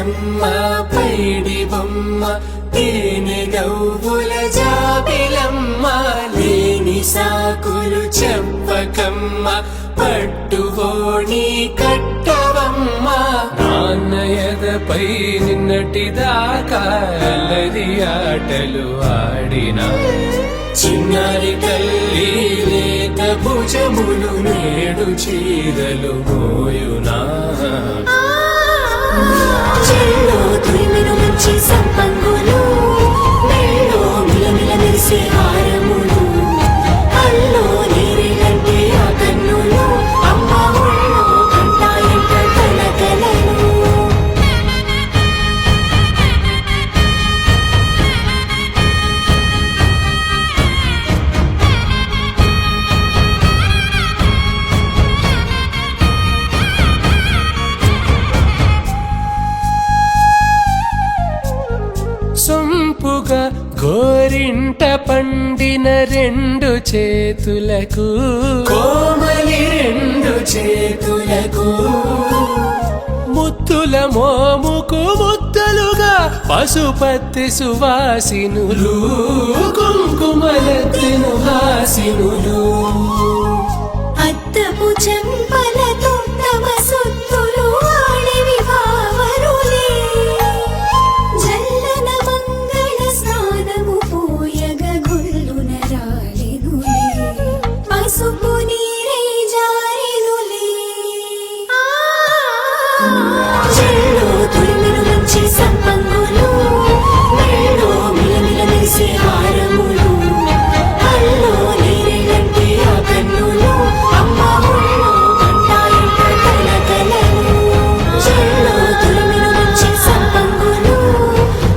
బుజ్జమ్మ పైడి బొమ్మ తేనె నవ్వుల జాబిలమ్మ లేని సాకులు చెప్పకమ్మ పట్టువోణి కట్టవమ్మ నాన్నయదపై నిన్నటిదాకా అల్లరి ఆటలు ఆడినా చిన్నారి తల్లి లేత భుజములు నేడు చీరలు మోయునా చెల్లో తురిమిను మంచి సంపంగులు మెళ్ళో మిలమిల మెరిసే హారములు అల్లో నీరిలంటే ఆ కన్నులు అమ్మ ఒళ్ళో కంటాయంట కలకలను సొంపుగా గోరింట పండిన రెండు చేతులకు కోమలి రెండు చేతులకు ముత్తుల మోముకు ముద్దలుగా పశుపతి సువాసినులు కుంకుమలెత్తిను హాసినులు అద్దపు చెంపలతో తమ సొత్తులు ఆడివి భావరులే జల్లన మంగళ స్నానము పోయగ గుళ్ళున రాలినులే పసుపు నీరై జారినులే చెల్లో తురిమిను మంచి సంపంగులు మెళ్ళో మిలమిల మెరిసే హారములు అల్లో నీరిలంటే ఆ కన్నులు అమ్మ ఒళ్ళో కంటాయంట కలకలను చెల్లో తురిమిను మంచి సంపంగులు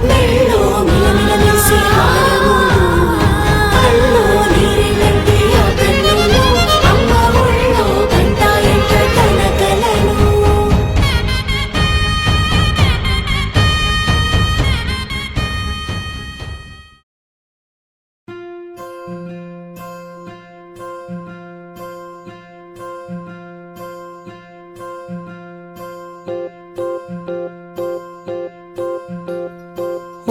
మెళ్ళో మిలమిల మెరిసే హారములు అల్లో నీరిలంటే ఆ కన్నులు అమ్మ ఒళ్ళో కంటాయంట కలకలను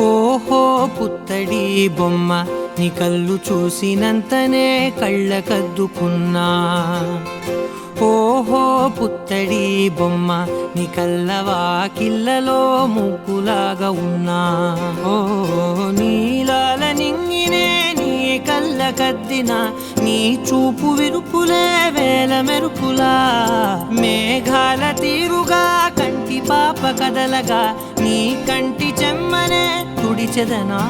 ఓహో పుత్తడి బొమ్మ నీ కళ్ళు చూసినంతనే కళ్ళకద్దుకున్నా ఓహో పుత్తడి బొమ్మ నీ కళ్ళవాకిళ్ళలో ముగ్గులాగా ఉన్నా ఓ నీలాల నింగినే నీ కళ్ళకద్దిన నీ చూపు విరుపులే వేల మెరుపులా మేఘాల తీరుగా కంటి పాప కదలగా నీ కంటి చెమ్మనే తుడిచెదనా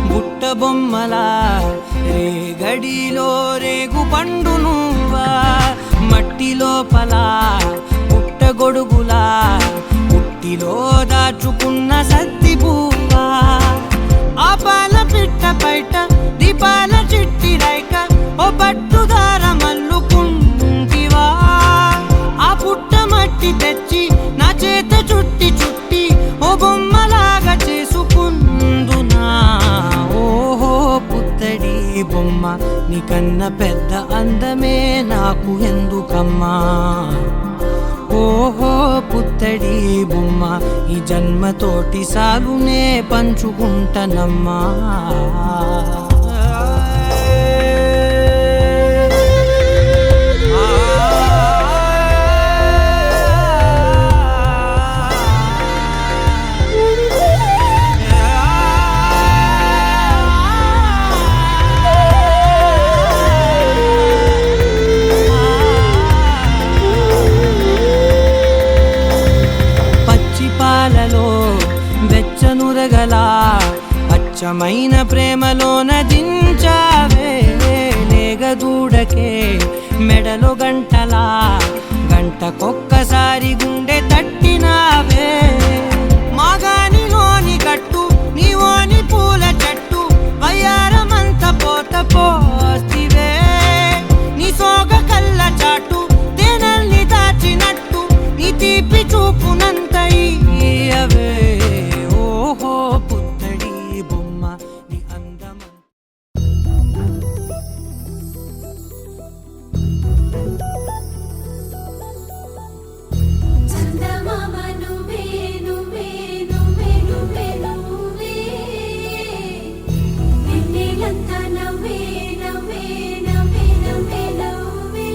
బుట్ట బొమ్మలా రేగడిలో రేగు పండు నువ్వా మట్టి లోపల పుట్ట గొడుగులా పుట్టిలో దాచుకున్న సత్తి పువ్వా ఆ పాల పిట్ట బయట దీపాల చిట్టి రైక ఓ పట్టుదార మల్లుకుంటివా ఆ పుట్ట మట్టి తెచ్చి నా చేత చుట్టి చుట్టి ఓ బొమ్మలాగా చేసుకుందునా ఓహో పుత్తడి బొమ్మ నీకన్న పెద్ద అందమే నాకు ఎందుకమ్మా ఓహో పుత్తడి బొమ్మ ఈ జన్మతోటి సాలునే పంచుకుంటనమ్మా స్వచ్ఛమైన ప్రేమలోన దించావే లేగదూడకే మెడలో గంటలా గంటకొక్కసారి గుండె తట్టినావే మాగానిలోని గట్టు నీవోని పూల చెట్టు వయ్యారమంత పోత పోస్తివే నీ సోగ కళ్ళ చాటు తేనల్ని దాచినట్టు నీ తీపి చూపునంత ఇయ్యవే ఓహో పుత్తడి బొమ్మ నీ అందమ చందమామ నువ్వే నువ్వే నువ్వే నువ్వే నువ్వే వెన్నెలంతా నవ్వే నవ్వే నవ్వే నవ్వే నవ్వే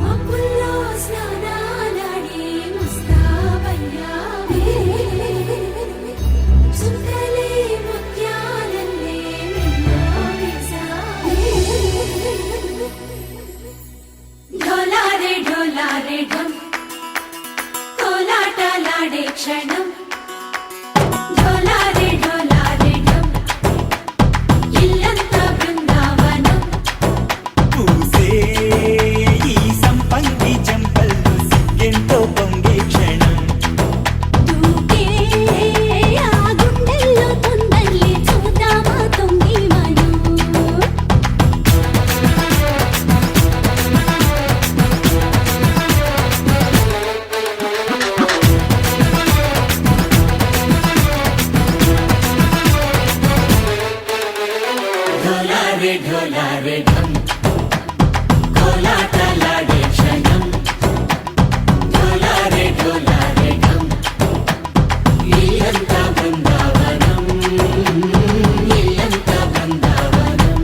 మబ్బుల్లో స్నానాలాడి ముస్తాబయ్యావే చుక్కలే ముత్యాలల్లే మెల్లావేశావే ढोलारे ढम कोलाटलाडे क्षणम ढोलारे ढम इल्लंता बृंदावनम పూసే ఈ సంపంగి చెంపల్లో సిగ్గెంతో పొంగే క్షణం దూకే ఆ గుండెల్లో తొందల్లి చూద్దామా తొంగి మనం ढोलारे ढम कोलाटलाडे क्षणम ढोलारे ढम इल्लंता बृंदावनम इल्लंता बृंदावनम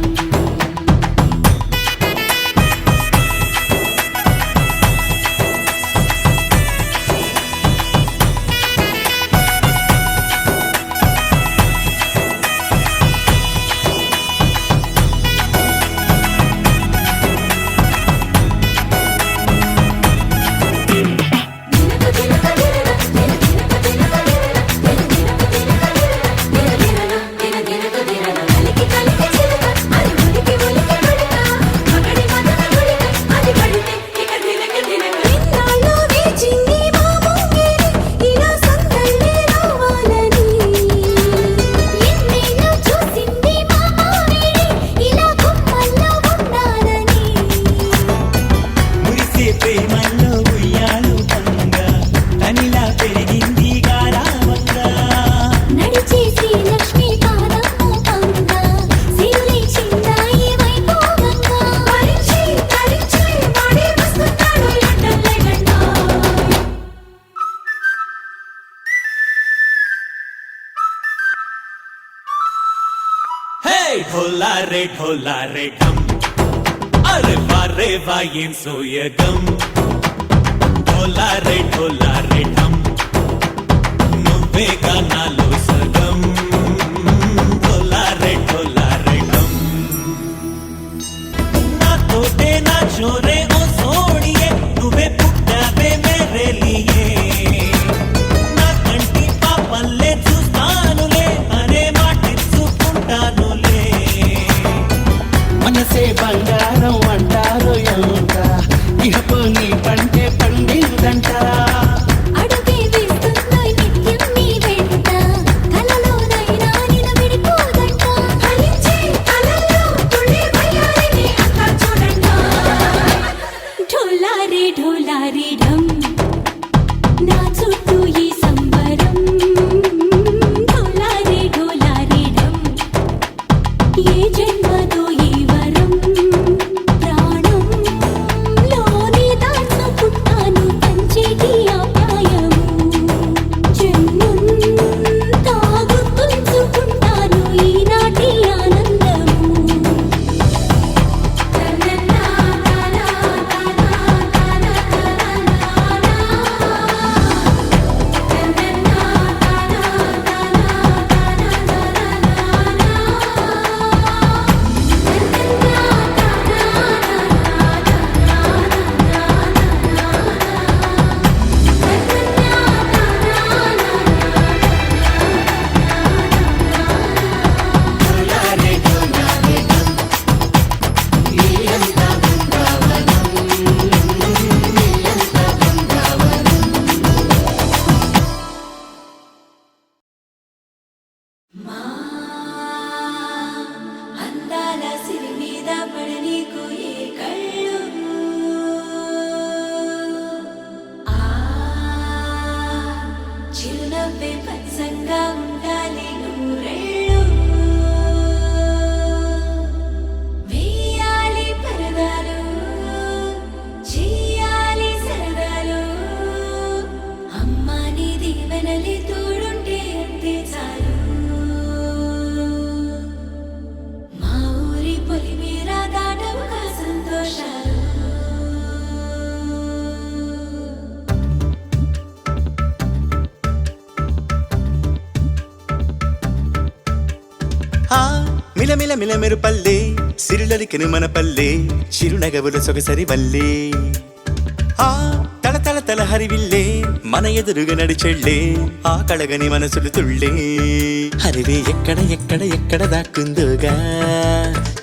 మురిసే ప్రేమల్లో ఉయ్యాలు పంగా తనిలా పెరిగింది గారావంగా నడిచేసి లక్ష్మీ పాదము పంగ సిరులే చిందాయి వైభోగంగా పరిచి పరిచి వాడే వస్తున్నాడు లండన్లే గంట హే ढोलारे ढम అరే వా ఏం సోయగం ढोलारे ढम నువ్వేగా నాలో సగం ढोलारे ढम నాతోటే నా చోరే ఓ సోడియే నువ్వే పుట్టావే మేరే లియే నా కంటి పాపల్లే చూస్తానులే అనే మాటిచ్చుకుంటానులే మనసే బంగారం అంటారు ఎంత ఇహపు నీ పంటే పండిందంట అడుగే వేస్తుందో నిత్యం నీ వెంట నవ్వే పచ్చంగా ఉండాలి నూరేళ్ళు వేయాలి పరదాలు చేయాలి సరదాలు అమ్మా నీ దీవెనలే తోడుంటే అంతే చాలు మా ఊరి పొలిమేర దాటవుగా సంతోషాలు ఆ మిలమిల మిలమెరు పల్లె సిరులలికెను మన పల్లె చిరునగవుల సొగసరి వల్లే ఆ తల తల తల హరివిల్లే మన ఎదురుగా నడిచెళ్ళే ఆ కళగని మనసులు తుళ్ళే హరివే ఎక్కడ ఎక్కడ ఎక్కడ దాక్కుందోగా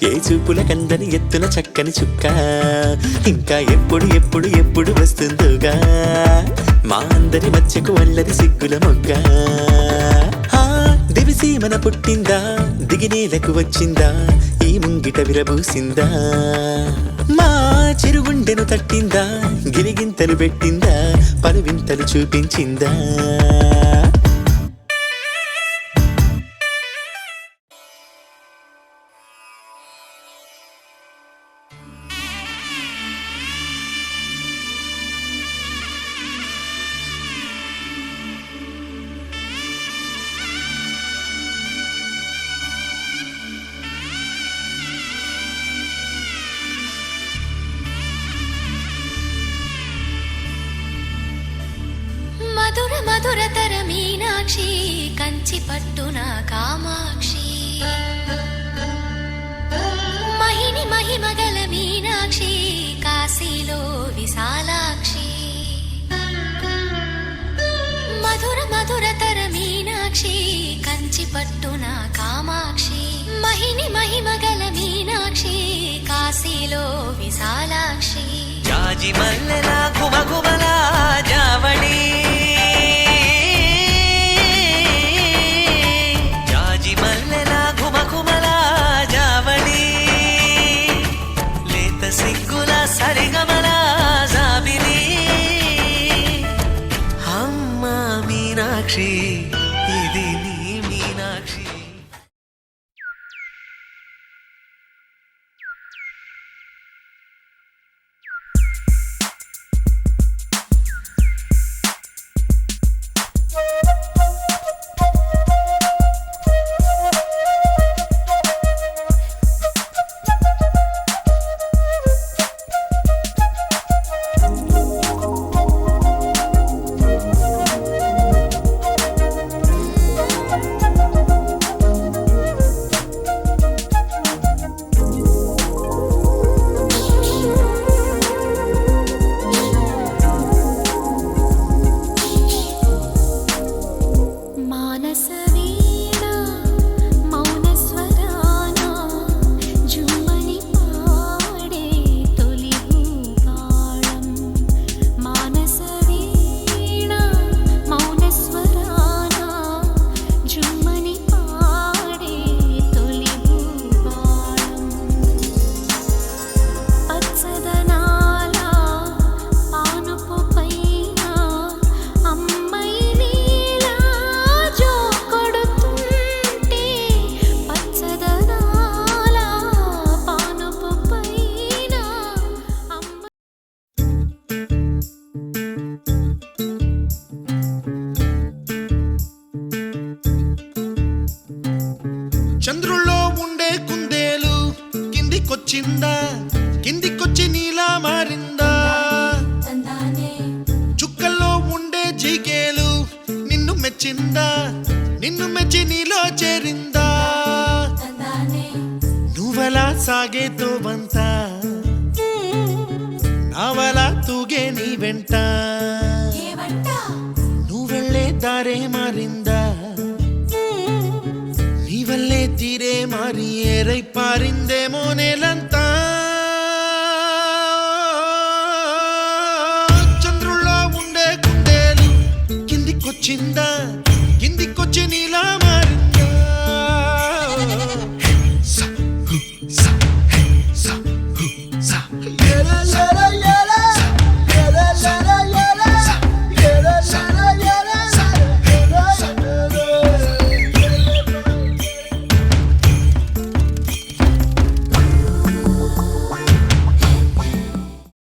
ఏ చూపుల కందని ఎత్తుల చక్కని చుక్క ఇంకా ఎప్పుడు ఎప్పుడు ఎప్పుడు వస్తుందోగా మా అందరి మధ్యకు వల్లది సిగ్గుల మొగ్గ దివిసి మన పుట్టిందా దిగినేలకు వచ్చిందా ఈ ముంగిట విరబూసిందా మా చిరుగుండెను తట్టిందా గిలిగింతలు పెట్టిందా పలువింతలు చూపించిందా మధుర మధురతర మీనాక్షి కంచి పట్టున కామాక్షి మహిని మహిమగల మీనాక్షి కాశీలో విశాలాక్షి మధుర మధురతర మీనాక్షి కంచి పట్టున కామాక్షి మహిని మహిమగల మీనాక్షి కాశీలో విశాలాక్షి జాజి మల్లెలా గుమగుమలా జావళి జాజి మల్లెలా గుమగుమలా జావళి లేత సిగ్గుల సరిగమల జాబిలి అమ్మ మీనాక్షి ఇది నీ మీనాక్షి చంద్రుల్లో ఉండే కుందేలు కిందికొచ్చిందా కిందికొచ్చి నీలా మారిందా చుక్కల్లో ఉండే జీకేలు నిన్ను మెచ్చిందా నిన్ను మెచ్చి నీలో చేరిందా నువ్వలా సాగే తోవంతా నావలా తూగే నీ వెంట నువ్వెళ్ళే దారే మారిందా నీవల్లే తీరే మారి ఏరై పారిందేమో నేలంతా చంద్రుల్లో ఉండే కుందేలు కిందికొచ్చిందా